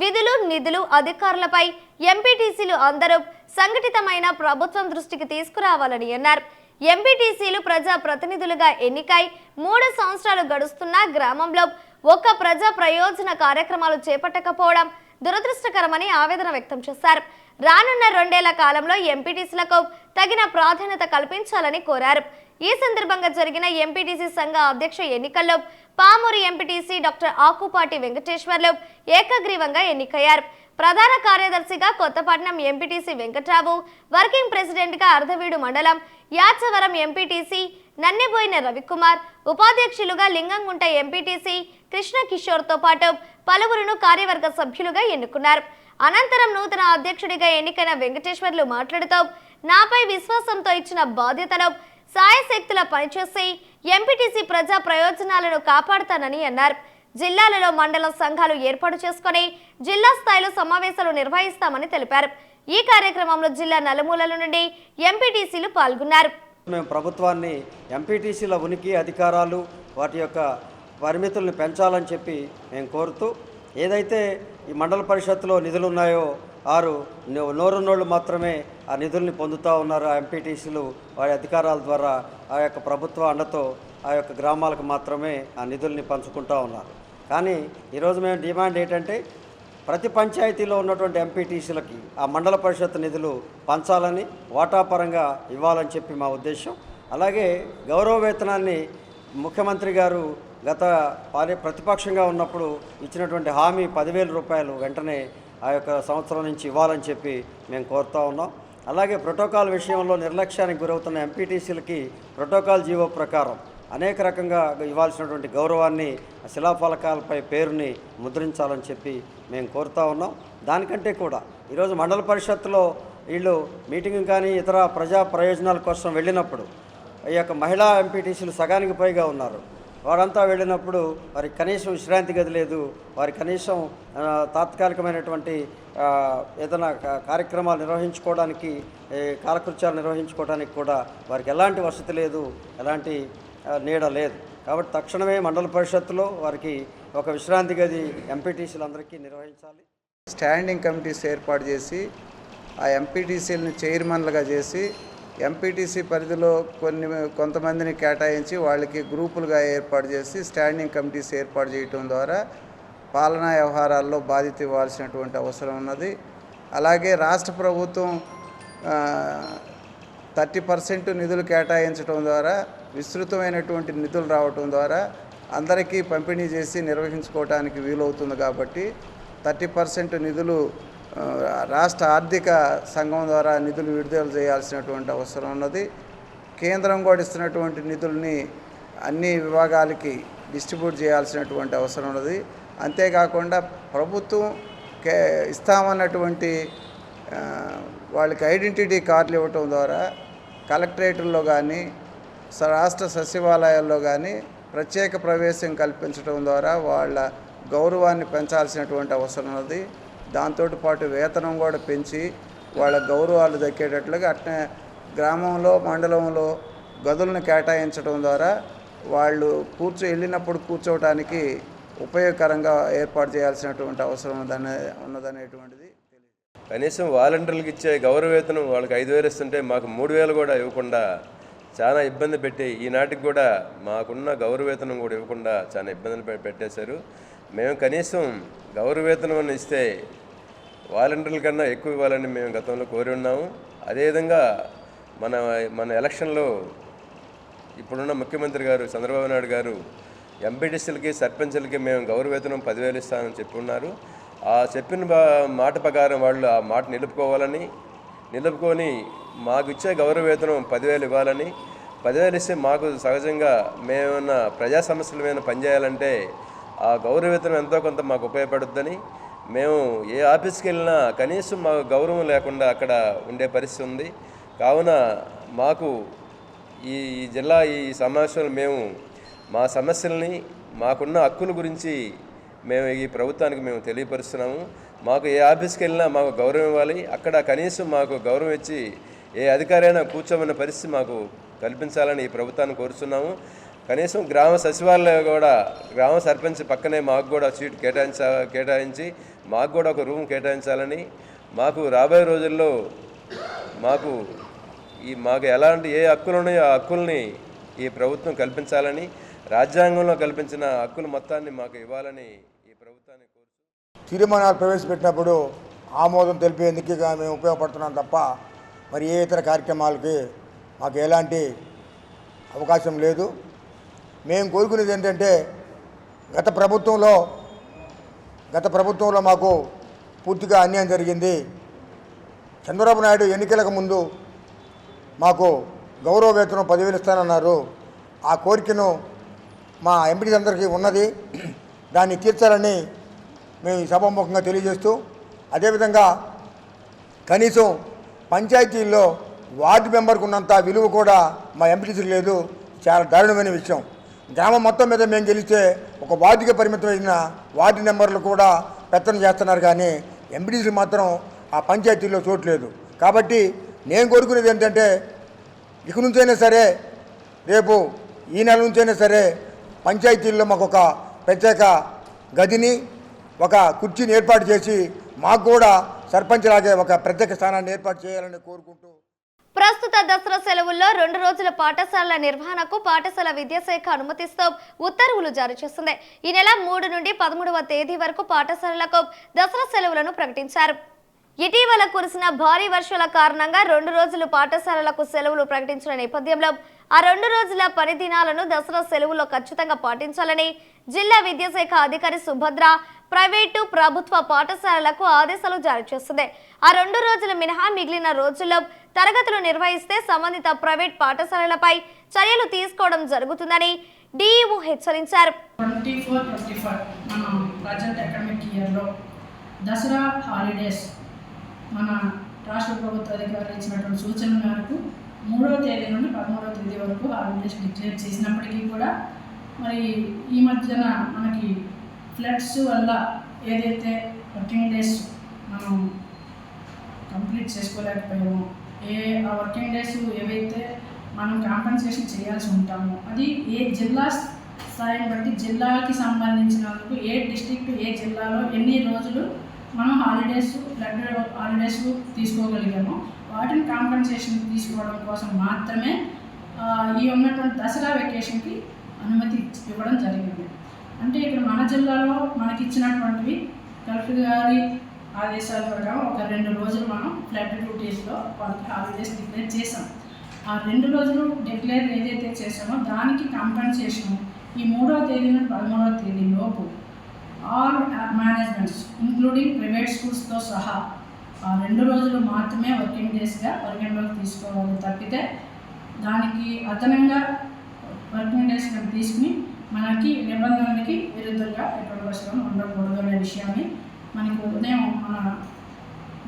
విధులు, నిధులు, అధికారులపై ఎంపీటీసీలు అందరూ సంఘటితమైన ప్రభుత్వం దృష్టికి తీసుకురావాలని అన్నారు. ఎంపీటీసీలు ప్రజా ప్రతినిధులుగా ఎన్నికై 3 సంవత్సరాలు గడుస్తున్న గ్రామంలో ఒక్క ప్రజా ప్రయోజన కార్యక్రమాలు చేపట్టకపోవడం దురదృష్టకరమని ఆవేదన వ్యక్తం చేశారు. రానున్న 2 ఏళ్ల కాలంలో ఎంపీటీసీలకు తగిన ప్రాధాన్యత కల్పించాలని కోరారు. ఈ సందర్భంగా జరిగిన ఎంపీటీసీ సంఘ అధ్యక్ష ఎన్నికల్లో పామూరు ఎంపీటీసీ డాక్టర్ ఆకుపాటి వెంకటేశ్వర్లు ఏకగ్రీవంగా ఎన్నికయ్యారు. ప్రధాన కార్యదర్శిగా Kothapatnam MPTC Venkatrao, working president గా అర్ధవీడు మండలం యాచవరం ఎంపీటీసీ నన్నెబోయిన రవికుమార్, ఉపాధ్యక్షులుగా లింగంగుంట ఎంపీటీసీ కృష్ణ కిషోర్ తో పాటు పలువురును కార్యవర్గ సభ్యులుగా ఎన్నుకున్నారు. అనంతరం నూతన అధ్యక్షుడిగా ఎన్నికైన వెంకటేశ్వర్లు మాట్లాడుతూ నాపై విశ్వాసంతో ఇచ్చిన బాధ్యతలో సాయశక్తుల పనిచేసి ఎంపీటీసీ ప్రజా ప్రయోజనాలను కాపాడుతానని అన్నారు. జిల్లాలలో మండల సంఘాలు ఏర్పాటు చేసుకుని జిల్లా స్థాయిలో సమావేశాలు నిర్వహిస్తామని తెలిపారు. ఈ కార్యక్రమంలో జిల్లా నలుమూలల నుండి ఎంపీటీసీలు పాల్గొన్నారు. మేము ప్రభుత్వాన్ని ఎంపీటీసీల ఉనికి అధికారాలు వాటి యొక్క పరిమితులను పెంచాలని చెప్పి మేము కోరుతూ, ఏదైతే ఈ మండల పరిషత్తులో నిధులు ఉన్నాయో నోరున్నోళ్ళు మాత్రమే ఆ నిధుల్ని పొందుతూ ఉన్నారు. ఆ ఎంపీటీసీలు వారి అధికారాల ద్వారా ఆ యొక్క ప్రభుత్వ అండతో ఆ యొక్క గ్రామాలకు మాత్రమే ఆ నిధుల్ని పంచుకుంటూ ఉన్నారు. కానీ ఈరోజు మేము డిమాండ్ ఏంటంటే ప్రతి పంచాయతీలో ఉన్నటువంటి ఎంపీటీసీలకి ఆ మండల పరిషత్ నిధులు పంచాలని, వాటాపరంగా ఇవ్వాలని చెప్పి మా ఉద్దేశం. అలాగే గౌరవ వేతనాన్ని ముఖ్యమంత్రి గారు గత ప్రతిపక్షంగా ఉన్నప్పుడు ఇచ్చినటువంటి హామీ 10,000 రూపాయలు వెంటనే ఆ యొక్క సంవత్సరం నుంచి ఇవ్వాలని చెప్పి మేము కోరుతూ ఉన్నాం. అలాగే ప్రోటోకాల్ విషయంలో నిర్లక్ష్యానికి గురవుతున్న ఎంపీటీసీలకి ప్రోటోకాల్ జీవో ప్రకారం అనేక రకంగా ఇవ్వాల్సినటువంటి గౌరవాన్ని శిలాఫలకాలపై పేరుని ముద్రించాలని చెప్పి మేము కోరుతూ ఉన్నాం. దానికంటే కూడా ఈరోజు మండల పరిషత్తులో వీళ్ళు మీటింగ్ కానీ ఇతర ప్రజా ప్రయోజనాల కోసం వెళ్ళినప్పుడు ఈ యొక్క మహిళా ఎంపీటీసీలు సగానికి పైగా ఉన్నారు. వారంతా వెళ్ళినప్పుడు వారికి కనీసం విశ్రాంతి గది లేదు. వారి కనీసం తాత్కాలికమైనటువంటి ఏదైనా కార్యక్రమాలు నిర్వహించుకోవడానికి, కాలకృత్యాలు నిర్వహించుకోవడానికి కూడా వారికి ఎలాంటి వసతి లేదు, ఎలాంటి నీడ లేదు. కాబట్టి తక్షణమే మండల పరిషత్తులో వారికి ఒక విశ్రాంతి గది ఎంపీటీసీలందరికీ నిర్వహించాలి. స్టాండింగ్ కమిటీస్ ఏర్పాటు చేసి ఆ ఎంపీటీసీలని చైర్మన్లుగా చేసి ఎంపీటీసీ పరిధిలో కొంతమందిని కేటాయించి వాళ్ళకి గ్రూపులుగా ఏర్పాటు చేసి స్టాండింగ్ కమిటీస్ ఏర్పాటు చేయటం ద్వారా పాలనా వ్యవహారాల్లో బాధ్యత ఇవ్వాల్సినటువంటి అవసరం ఉన్నది. అలాగే రాష్ట్ర ప్రభుత్వం 30% నిధులు కేటాయించడం ద్వారా విస్తృతమైనటువంటి నిధులు రావటం ద్వారా అందరికీ పంపిణీ చేసి నిర్వహించుకోవడానికి వీలవుతుంది. కాబట్టి 30% నిధులు రాష్ట్ర ఆర్థిక సంఘం ద్వారా నిధులు విడుదల చేయాల్సినటువంటి అవసరం ఉన్నది. కేంద్రం కూడా ఇస్తున్నటువంటి నిధుల్ని అన్ని విభాగాలకి డిస్ట్రిబ్యూట్ చేయాల్సినటువంటి అవసరం ఉన్నది. అంతేకాకుండా ప్రభుత్వం ఇస్తామన్నటువంటి వాళ్ళకి ఐడెంటిటీ కార్డులు ఇవ్వటం ద్వారా కలెక్టరేట్ల్లో కానీ రాష్ట్ర సచివాలయాల్లో కానీ ప్రత్యేక ప్రవేశం కల్పించడం ద్వారా వాళ్ళ గౌరవాన్ని పెంచాల్సినటువంటి అవసరం ఉన్నది. దాంతోపాటు వేతనం కూడా పెంచి వాళ్ళ గౌరవాలు దక్కేటట్లుగా అట్నే గ్రామంలో మండలంలో గదులను కేటాయించడం ద్వారా వాళ్ళు వెళ్ళినప్పుడు కూర్చోవడానికి ఉపయోగకరంగా ఏర్పాటు చేయాల్సినటువంటి అవసరం ఉన్నదనేటువంటిది. కనీసం వాలంటీర్లకు ఇచ్చే గౌరవ వేతనం వాళ్ళకి 5,000 ఇస్తుంటే మాకు 3,000 కూడా ఇవ్వకుండా చాలా ఇబ్బంది పెట్టి ఈనాటికి కూడా మాకున్న గౌరవ వేతనం కూడా ఇవ్వకుండా చాలా ఇబ్బందులు పెట్టేశారు. మేము కనీసం గౌరవ వేతనం ఇస్తే వాలంటీర్ల కన్నా ఎక్కువ ఇవ్వాలని మేము గతంలో కోరి ఉన్నాము. అదేవిధంగా మన ఎలక్షన్లో ఇప్పుడున్న ముఖ్యమంత్రి గారు చంద్రబాబు నాయుడు గారు ఎంపీటీసీలకి సర్పంచులకి మేము గౌరవ వేతనం 10,000 ఇస్తామని చెప్పి ఉన్నారు. ఆ చెప్పిన మాట ప్రకారం వాళ్ళు ఆ మాట నిలుపుకొని మాకు ఇచ్చే గౌరవ వేతనం 10,000 ఇవ్వాలని, 10,000 ఇస్తే మాకు సహజంగా మేమన్నా ప్రజా సమస్యల మీద పనిచేయాలంటే ఆ గౌరవ వేతనం ఎంతో కొంత మాకు ఉపయోగపడుద్దని మేము ఏ ఆఫీస్కి వెళ్ళినా కనీసం మాకు గౌరవం లేకుండా అక్కడ ఉండే పరిస్థితి ఉంది. కావున మాకు ఈ జిల్లా ఈ సమావేశంలో మేము మా సమస్యల్ని మాకున్న హక్కుల గురించి మేము ఈ ప్రభుత్వానికి మేము తెలియపరుస్తున్నాము. మాకు ఏ ఆఫీస్కి వెళ్ళినా మాకు గౌరవం ఇవ్వాలి. అక్కడ కనీసం మాకు గౌరవం ఇచ్చి ఏ అధికారైనా కూర్చోమన్న పరిస్థితి మాకు కల్పించాలని ఈ ప్రభుత్వాన్ని కోరుతున్నాము. కనీసం గ్రామ సచివాలయం కూడా గ్రామ సర్పంచ్ పక్కనే మాకు కూడా సీటు కేటాయించి మాకు కూడా ఒక రూమ్ కేటాయించాలని, మాకు రాబోయే రోజుల్లో మాకు ఎలాంటి ఏ హక్కులు ఉన్నాయో ఆ హక్కుల్ని ఈ ప్రభుత్వం కల్పించాలని, రాజ్యాంగంలో కల్పించిన హక్కులు మొత్తాన్ని మాకు ఇవ్వాలని ఈ ప్రభుత్వాన్ని కోరుతూ తీర్మానాలు ప్రవేశపెట్టినప్పుడు ఆమోదం తెలిపేందుకు మేము ఉపయోగపడుతున్నాం తప్ప మరి ఏ ఇతర కార్యక్రమాలకి మాకు ఎలాంటి అవకాశం లేదు. మేము కోరుకునేది ఏంటంటే గత ప్రభుత్వంలో మాకు పూర్తిగా అన్యాయం జరిగింది. చంద్రబాబు నాయుడు ఎన్నికలకు ముందు మాకు గౌరవ వేతనం 10,000 ఇస్తానన్నారు. ఆ కోరికను మా ఎంపీటీస్ అందరికీ ఉన్నది. దాన్ని తీర్చాలని మేము ఈ సభాముఖంగా తెలియజేస్తూ, అదేవిధంగా కనీసం పంచాయతీల్లో వార్డు మెంబర్కు ఉన్నంత విలువ కూడా మా ఎంపీటీసీకి లేదు. చాలా దారుణమైన విషయం. గ్రామం మొత్తం మీద మేము గెలిస్తే ఒక వార్డుకి పరిమితమైన వార్డు నెంబర్లు కూడా పెత్తనం చేస్తున్నారు, కానీ ఎంపీటీసీలు మాత్రం ఆ పంచాయతీల్లో చోట్లేదు. కాబట్టి నేను కోరుకునేది ఏంటంటే ఇక నుంచైనా సరే, రేపు ఈ నెల నుంచైనా సరే పంచాయతీల్లో మాకు ఒక ప్రత్యేక గదిని, ఒక కుర్చీని ఏర్పాటు చేసి మాకు కూడా సర్పంచ్ లాగే ఒక ప్రత్యేక స్థానాన్ని ఏర్పాటు చేయాలని కోరుకుంటూ, ప్రస్తుత దసరా సెలవుల్లో 2 రోజుల పాఠశాలల నిర్వహణకు పాఠశాల విద్యాశాఖ అనుమతిస్తూ ఉత్తర్వులు జారీ చేస్తుంది. ఈ నెల 3 నుండి 13వ తేదీ వరకు పాఠశాలలకు దసరా సెలవులను ప్రకటించారు. ఇటీవల కురిసిన భారీ వర్షాల కారణంగా 2 రోజులు పాఠశాలలకు సెలవులు ప్రకటించిన నేపథ్యంలో ఆ 2 రోజుల పని దినాలను దసరా సెలవుల్లో ఖచ్చితంగా పాటించాలని జిల్లా విద్యాశాఖ అధికారి సుభద్ర ప్రైవేటు ప్రభుత్వ పాఠశాలలకు ఆదేశాలు జారీ చేస్తుంది. ఆ 2 రోజుల మినహా మిగిలిన రోజుల్లో తరగతులు నిర్వహిస్తే సంబంధిత ప్రైవేట్ పాఠశాలలపై చర్యలు తీసుకోవడం జరుగుతుందని డిఈఓ హెచ్చరించారు. 24-25 మన ప్రజెంట్ అకాడమిక్ ఇయర్లో దసరా హాలిడేస్ మన రాష్ట్ర ప్రభుత్వ అధికారులు ఇచ్చినటువంటి సూచన మేరకు 3వ తేదీ నుండి 13వ తేదీ వరకు హాలిడేస్ డిక్లేర్ చేసినప్పటికీ కూడా మరి ఈ మధ్యన మనకి ఫ్లడ్స్ వల్ల ఏదైతే వర్కింగ్ డేస్ మనం కంప్లీట్ చేసుకోలేకపోయామో, ఆ వర్కింగ్ డేస్ ఏవైతే మనం కాంపెన్సేషన్ చేయాల్సి ఉంటామో అది ఏ జిల్లా స్థాయిని బట్టి జిల్లాకి సంబంధించినందుకు ఏ డిస్ట్రిక్ట్ ఏ జిల్లాలో ఎన్ని రోజులు మనం ఫ్లడ్ హాలిడేస్ తీసుకోగలిగామో వాటిని కాంపెన్సేషన్ తీసుకోవడం కోసం మాత్రమే ఈ ఉన్నటువంటి దసరా వెకేషన్కి అనుమతి ఇవ్వడం జరిగింది. అంటే ఇక్కడ మన జిల్లాలో మనకి ఇచ్చినటువంటివి కలెక్టర్ గారి ఆదేశాల ప్రకారం ఒక 2 రోజులు మనం ఫ్లడ్ డ్యూటీస్లో వాళ్ళకి హాలిడేస్ డిక్లేర్ చేసాం. ఆ 2 రోజులు డిక్లేర్ ఏదైతే చేసామో దానికి కాంపెన్సేషన్ ఈ 3వ తేదీ నుండి 13వ తేదీ లోపు ఆల్ మేనేజ్మెంట్స్ ఇంక్లూడింగ్ ప్రైవేట్ స్కూల్స్తో సహా ఆ 2 రోజులు మాత్రమే వర్కింగ్ డేస్గా పరిగణలోకి తీసుకోవాలి తప్పితే దానికి అదనంగా వర్కింగ్ డేస్ తీసుకుని మనకి నిబంధనలకి విరుద్ధంగా ఎటువంటి అవసరం ఉండకూడదు అనే విషయాన్ని మనకి ఉదయం మన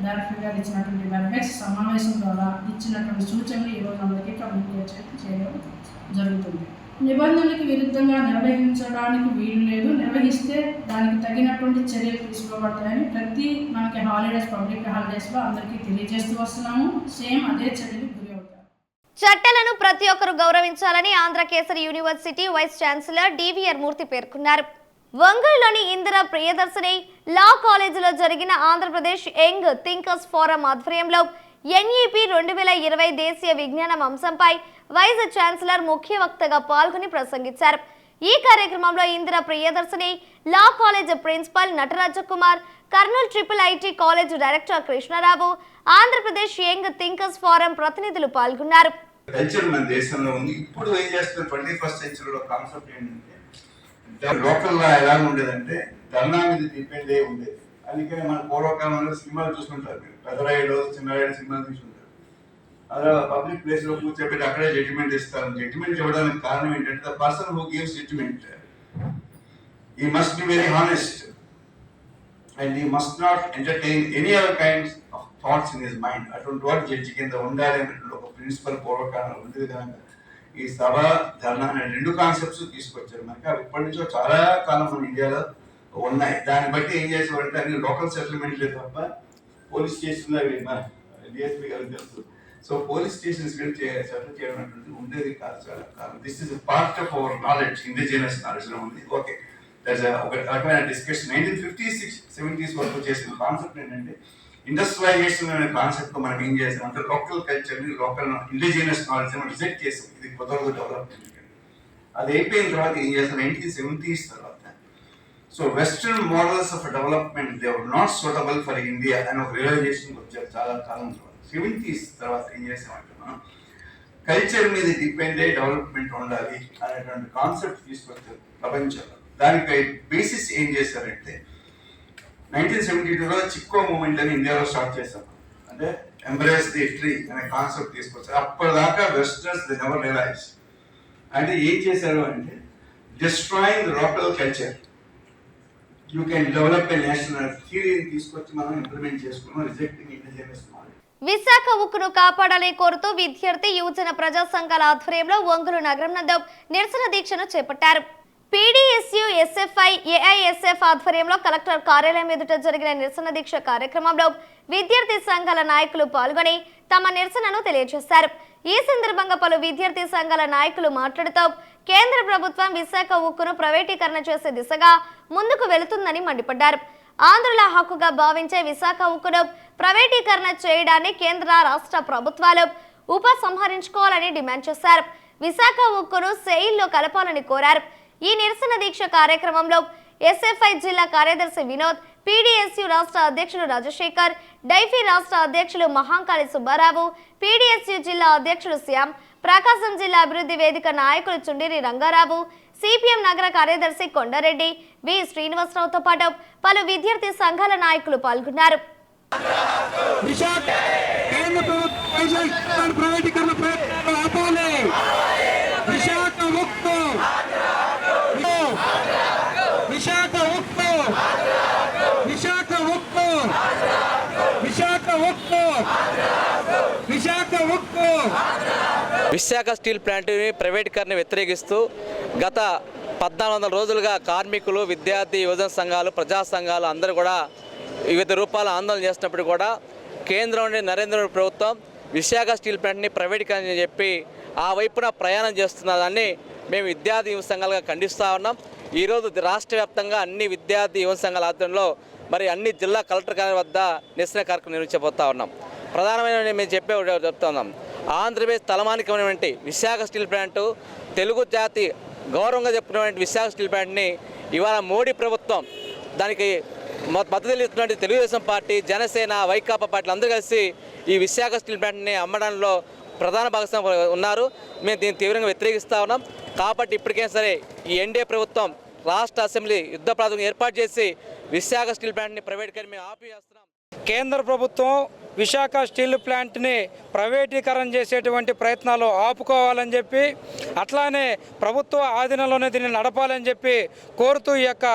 డైరెక్టర్ గారు ఇచ్చినటువంటి వెబ్ఎక్స్ సమావేశం ద్వారా ఇచ్చినటువంటి సూచనలు ఈరోజు అందరికీ కమ్యూనికేట్ చేయడం జరుగుతుంది. నిబంధనలకు విరుద్ధంగా నిర్వహించడానికి వీలు లేదు, నిర్వహిస్తే దానికి తగినటువంటి చర్యలు తీసుకోబడతాయని ప్రతి మనకి హాలిడేస్ పబ్లిక్ హాలిడేస్లో అందరికీ తెలియజేస్తూ వస్తున్నాము. సేమ్ అదే చర్యలు గురి అవుతారు. చట్టాలను ప్రతి ఒక్కరూ గౌరవించాలని Andhra Kesari university vice chancellor DVR Murthy పేర్కొన్నారు. ఒంగోలులోని ఇందిరా ప్రియదర్శిని లా కాలేజీలో జరిగిన ఆంధ్రప్రదేశ్ యంగ్ థింకర్స్ ఫోరం ఆధ్వర్యంలో ఎన్ఈపి 2020 దేశీయ విజ్ఞానం అంశంపై వైస్ ఛాన్సలర్ ముఖ్య వక్తగా పాల్గొని ప్రసంగించారు. ఈ కార్యక్రమంలో Indira Priyadarshini law college principal Nataraja Kumar, Kurnool IIIT college director Krishnarao, Andhra Pradesh young thinkers forum ప్రతినిధులు పాల్గొన్నారు. కల్చర్ మన దేశంలో ఉంది. ఇప్పుడు ఏం చేస్తున్నారు 21st సెంచరీలో కాన్సెప్ట్ ఏంటంటే లోకల్ లా ఎలా ఉండేదంటే ధర్నా మీద డిపెండ్ అయ్యి ఉండేది. అందుకని మన పూర్వకాలంలో సినిమాలు చూసుకుంటారు, మీరు పెద్దరాయుడు చిన్నరాయుడు సినిమాలు చూసుకుంటారు. అలా పబ్లిక్ ప్లేస్ లో కూర్చోబెట్టి అక్కడే జడ్జిమెంట్ ఇస్తారు. జడ్జిమెంట్ ఇవ్వడానికి కారణం ఏంటంటే the person who gives judgement he must be very honest and he must not entertain any other kinds of thoughts in his mind. అటువంటి వాడు జడ్జి కింద ఉండాలి అనేటువంటి ఒక ప్రిన్సిపల్ పూర్వకాలంలో ఉంది విధంగా ఈ సభ ధర్నా అనే 2 కాన్సెప్ట్స్ తీసుకొచ్చారు. మనకి అవి ఇప్పటి నుంచో చాలా కాలం మన ఇండియాలో ఉన్నాయి. దాన్ని బట్టి ఏం చేసేవారంటే అన్ని లోకల్ సెటిల్మెంట్లే తప్ప పోలీస్ స్టేషన్లో డిఎస్పీ గారికి తెలుసు. సో పోలీస్ స్టేషన్స్ సెటిల్ చేయడం అటువంటి ఉండేది కాదు చాలా కాలం. This is part of our knowledge, indigenous knowledge లో ఉంది. ఓకే, ఒక రకమైన డిస్కషన్ 1956-70s వరకు చేసిన కాన్సెప్ట్ ఏంటంటే ఇండస్ట్రియలైజేషన్ అనే కాన్సెప్ట్ మనం ఏం చేసాం అంటే లోకల్ కల్చర్ని లోకల్ ఇండిజినస్ నాలెడ్జ్ మనం రిజెక్ట్ చేసాం. ఇది కుదరదు డెవలప్మెంట్. అది అయిపోయిన తర్వాత ఏం చేస్తాం 1970s తర్వాత so western models of development they were not suitable for India అని ఒక రియలైజేషన్ వచ్చారు చాలా కాలం తర్వాత. 70s తర్వాత ఏం చేసామంటే మనం కల్చర్ మీద డిపెండ్ అయ్యి డెవలప్మెంట్ ఉండాలి అనేటువంటి కాన్సెప్ట్ తీసుకొచ్చారు ప్రపంచంలో. దానికి బేసిస్ ఏం చేశారంటే 1972లో చిక్కో మూమెంట్ అని ఇండియాలో స్టార్ట్ చేశాం. అంటే ఎంబ్రేస్ ది ట్రీ అనే కాన్సెప్ట్ తీసుకొచ్చారు. అప్పటిదాకా వెస్టర్న్స్ దే నెవర్ రియలైజ్. అంటే ఏం చేశారు అంటే destroying the local culture you can develop a national థియరీని తీసుకొచ్చి మనం ఇంప్లిమెంట్ చేసుకున్నాం, రిజెక్టింగ్ ఇండిజినస్ నాలెడ్జ్. విశాఖ ఉక్కును కాపాడాలని కోరుతూ విద్యార్థి యువజన ప్రజా సంఘాల ఆధ్వర్యంలో ఒంగోలు నగరం నందు నిరసన దీక్షను చేపట్టారు. పీడీఎస్యు, ఎస్ఎఫ్ఐ, ఏఐఎస్ఎఫ్ ఆధ్వర్యంలో కలెక్టర్ కార్యాలయం ఎదుట జరిగిన నిరసన దీక్ష కార్యక్రమంలో విద్యార్థి సంఘాల నాయకులు పాల్గొని తమ నిరసనను తెలియజేశారు. ఈ సందర్భంగా పలు విద్యార్థి సంఘాల నాయకులు మాట్లాడుతూ కేంద్ర ప్రభుత్వం విశాఖ ఉక్కును ప్రైవేటీకరణ చేసే దిశగా ముందుకు వెళుతుందని మండిపడ్డారు. ఆంధ్రుల హక్కుగా భావించే విశాఖ ఉక్కును ప్రైవేటీకరణ చేయడాన్ని కేంద్ర రాష్ట్ర ప్రభుత్వాలు ఉపసంహరించుకోవాలని డిమాండ్ చేశారు. విశాఖ ఉక్కును సెయిల్లో కలపాలని కోరారు. ఈ నిరసన దీక్ష కార్యక్రమంలో ఎస్ఎఫ్ఐ జిల్లా కార్యదర్శి వినోద్, పీడీఎస్యు రాష్ట్ర అధ్యక్షులు రాజశేఖర్, డైఫీ రాష్ట్ర అధ్యక్షులు మహాంకాళి సుబ్బారావు, పీడీఎస్యు జిల్లా అధ్యక్షులు శ్యామ్, ప్రకాశం జిల్లా అభివృద్ధి వేదిక నాయకులు చుండేరి రంగారావు, సిపిఎం నగర కార్యదర్శి కొండారెడ్డి, వి శ్రీనివాసరావుతో పాటు పలు విద్యార్థి సంఘాల నాయకులు పాల్గొన్నారు. విశాఖ స్టీల్ ప్లాంట్ని ప్రైవేటీకరణ వ్యతిరేకిస్తూ గత 1400 రోజులుగా కార్మికులు, విద్యార్థి, యువజన సంఘాలు, ప్రజా సంఘాలు అందరూ కూడా వివిధ రూపాల ఆందోళన చేసినప్పుడు కూడా కేంద్రంలోని నరేంద్ర మోడీ ప్రభుత్వం విశాఖ స్టీల్ ప్లాంట్ని ప్రైవేటీకరణ చెప్పి ఆ వైపున ప్రయాణం చేస్తున్నదాన్ని మేము విద్యార్థి యువ సంఘాలుగా ఖండిస్తూ ఉన్నాం. ఈరోజు రాష్ట్ర వ్యాప్తంగా అన్ని విద్యార్థి యువ సంఘాల ఆధ్వర్యంలో మరి అన్ని జిల్లా కలెక్టర్ గారి వద్ద నిరసన కార్యక్రమం నిర్వహించబోతా ఉన్నాం. ప్రధానమైన మేము చెప్తున్నాం, ఆంధ్రప్రదేశ్ తలమానికమైనటువంటి విశాఖ స్టీల్ ప్లాంటు, తెలుగు జాతి గౌరవంగా చెప్పుకున్నటువంటి విశాఖ స్టీల్ ప్లాంట్ని ఇవాళ మోడీ ప్రభుత్వం దానికి మద్దతు తెలుస్తున్నటువంటి తెలుగుదేశం పార్టీ, జనసేన, వైకాపా పార్టీలు అందరూ కలిసి ఈ విశాఖ స్టీల్ ప్లాంట్ని అమ్మడంలో ప్రధాన భాగస్వామి ఉన్నారు. మేము దీన్ని తీవ్రంగా వ్యతిరేకిస్తూ ఉన్నాం. కాబట్టి ఇప్పటికైనా సరే ఈ ఎన్డీఏ ప్రభుత్వం రాష్ట్ర అసెంబ్లీ యుద్ధ ప్రాతిపదికన ఏర్పాటు చేసి విశాఖ స్టీల్ ప్లాంట్ని ప్రైవేటీకరణ మేము ఆపివేస్తున్నాం. కేంద్ర ప్రభుత్వం విశాఖ స్టీల్ ప్లాంట్ని ప్రైవేటీకరణ చేసేటువంటి ప్రయత్నాలు ఆపుకోవాలని చెప్పి, అట్లానే ప్రభుత్వ ఆధీనంలోనే దీన్ని నడపాలని చెప్పి కోరుతూ ఈ యొక్క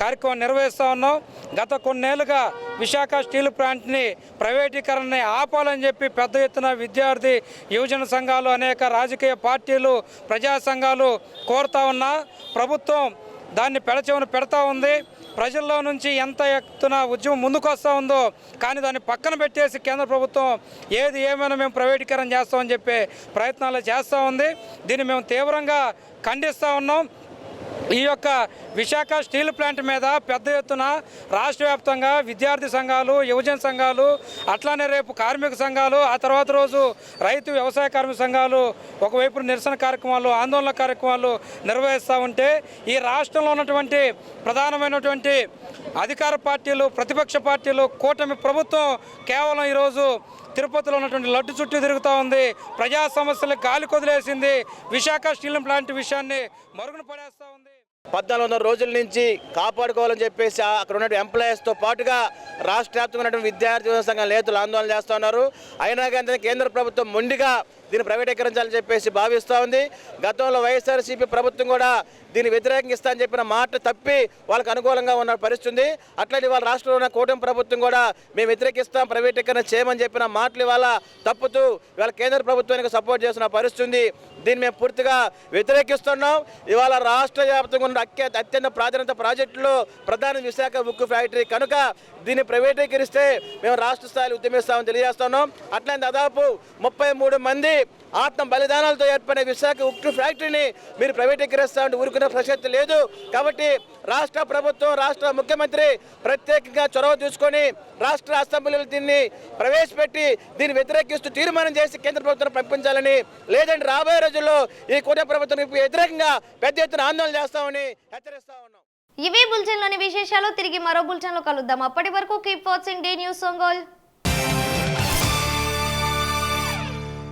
కార్యక్రమం నిర్వహిస్తూ ఉన్నాం. గత కొన్నేళ్లుగా విశాఖ స్టీల్ ప్లాంట్ని ప్రైవేటీకరణని ఆపాలని చెప్పి పెద్ద ఎత్తున విద్యార్థి, యువజన సంఘాలు, అనేక రాజకీయ పార్టీలు, ప్రజా సంఘాలు కోరుతా ఉన్నా ప్రభుత్వం దాన్ని పెడచెవిన పెడతా ఉంది. ప్రజల్లో నుంచి ఎంత ఎత్తున ఉద్యమం ముందుకు వస్తూ ఉందో కానీ దాన్ని పక్కన పెట్టేసి కేంద్ర ప్రభుత్వం ఏది ఏమైనా మేము ప్రైవేటీకరణ చేస్తామని చెప్పి ప్రయత్నాలు చేస్తూ ఉంది. దీన్ని మేము తీవ్రంగా ఖండిస్తూ ఉన్నాం. ఈ యొక్క విశాఖ స్టీల్ ప్లాంట్ మీద పెద్ద ఎత్తున రాష్ట్ర వ్యాప్తంగా విద్యార్థి సంఘాలు, యువజన సంఘాలు, అట్లానే రేపు కార్మిక సంఘాలు, ఆ తర్వాత రోజు రైతు వ్యవసాయ కార్మిక సంఘాలు ఒకవైపు నిరసన కార్యక్రమాలు, ఆందోళన కార్యక్రమాలు నిర్వహిస్తూ ఉంటే ఈ రాష్ట్రంలో ఉన్నటువంటి ప్రధానమైనటువంటి అధికార పార్టీలు, ప్రతిపక్ష పార్టీలు, కూటమి ప్రభుత్వం కేవలం ఈరోజు తిరుపతిలో ఉన్నటువంటి లడ్డు చుట్టూ తిరుగుతూ ఉంది. ప్రజా సమస్యలకు గాలి కొదిలేసింది. విశాఖ స్టీల్ ప్లాంట్ విషయాన్ని మరుగున పడేస్తూ ఉంది. 1400 రోజుల నుంచి కాపాడుకోవాలని చెప్పేసి అక్కడ ఉన్న ఎంప్లాయీస్తో పాటుగా రాష్ట్ర వ్యాప్తంగా ఉన్నటువంటి విద్యార్థి సంఘాల నేతలు ఆందోళన చేస్తూ ఉన్నారు. అయినా కానీ కేంద్ర ప్రభుత్వం మొండిగా దీన్ని ప్రైవేటీకరించాలని చెప్పేసి భావిస్తూ ఉంది. గతంలో వైఎస్ఆర్సీపీ ప్రభుత్వం కూడా దీన్ని వ్యతిరేకిస్తా అని చెప్పిన మాట తప్పి వాళ్ళకి అనుకూలంగా ఉన్న పరిస్థితి. అట్లనే వాళ్ళ రాష్ట్రంలో ఉన్న కూటమి ప్రభుత్వం కూడా మేము వ్యతిరేకిస్తాం, ప్రైవేటీకరణ చేయమని చెప్పిన మాటలు ఇవాళ తప్పుతూ ఇవాళ కేంద్ర ప్రభుత్వానికి సపోర్ట్ చేసిన పరిస్థితి. దీన్ని మేము పూర్తిగా వ్యతిరేకిస్తున్నాం. ఇవాళ రాష్ట్ర వ్యాప్తంగా ఉన్న అత్యంత ప్రాధాన్యత ప్రాజెక్టులో ప్రధాన విశాఖ ఉక్కు ఫ్యాక్టరీ కనుక దీన్ని ప్రైవేటీకరిస్తే మేము రాష్ట్ర స్థాయిలో ఉద్యమిస్తామని తెలియజేస్తున్నాం. అట్లనే దాదాపు 33 మంది ఆత్మ బలిదానాలతో ఏర్పడిన విశాఖ ఉక్కు ఫ్యాక్టరీని మీరు ప్రైవేటీకరిస్తామంటే ఊరుకునే ప్రసక్తి లేదు. కాబట్టి రాష్ట్ర ప్రభుత్వం, రాష్ట్ర ముఖ్యమంత్రి ప్రత్యేకంగా చొరవ తీసుకొని రాష్ట్ర అసెంబ్లీలో దీన్ని ప్రవేశపెట్టి దీన్ని వ్యతిరేకిస్తూ తీర్మానం చేసి కేంద్ర ప్రభుత్వం పంపించాలని, లేదంటే రాబోయే రోజుల్లో ఈ కూటమి ప్రభుత్వం వ్యతిరేకంగా పెద్ద ఎత్తున ఆందోళన చేస్తామని హెచ్చరిస్తా ఉన్నాం. ఇవే బులెటిన్లోని విశేషాలు. తిరిగి మరో బులెటిన్లో కలుద్దాం. అప్పటి వరకు keep watching the news Ongole.